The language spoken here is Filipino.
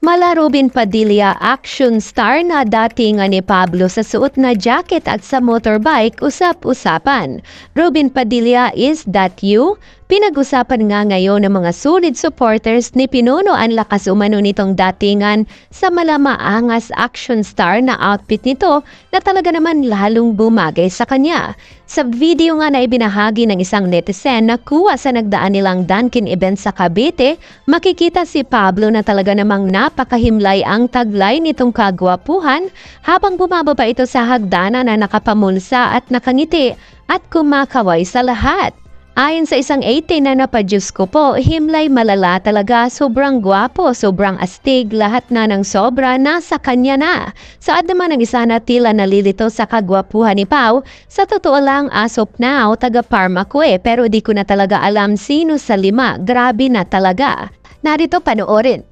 Mala Robin Padilla action star na dating ni Pablo sa suot na jacket at sa motorbike usap-usapan. Robin Padilla, is that you? Pinag-usapan nga ngayon ng mga solid supporters ni Pinuno ang lakas umano nitong datingan sa malamaangas action star na outfit nito na talaga naman lalong bumagay sa kanya. Sa video nga na ibinahagi ng isang netizen na kuha sa nagdaan nilang Dunkin event sa Cavite, makikita si Pablo na talaga namang napakahimlay ang taglay nitong kagwapuhan habang bumababa ito sa hagdanan na nakapamulsa at nakangiti at kumakaway sa lahat. Ayon sa isang 18 na napadyos ko po, himlay malala talaga, sobrang gwapo, sobrang astig, lahat na ng sobra nasa kanya na. Saad naman ang isa na tila nalilito sa kagwapuhan ni Pau, sa totoo lang as of now, taga Parma ko pero di ko na talaga alam sino sa lima, grabe na talaga. Narito panoorin.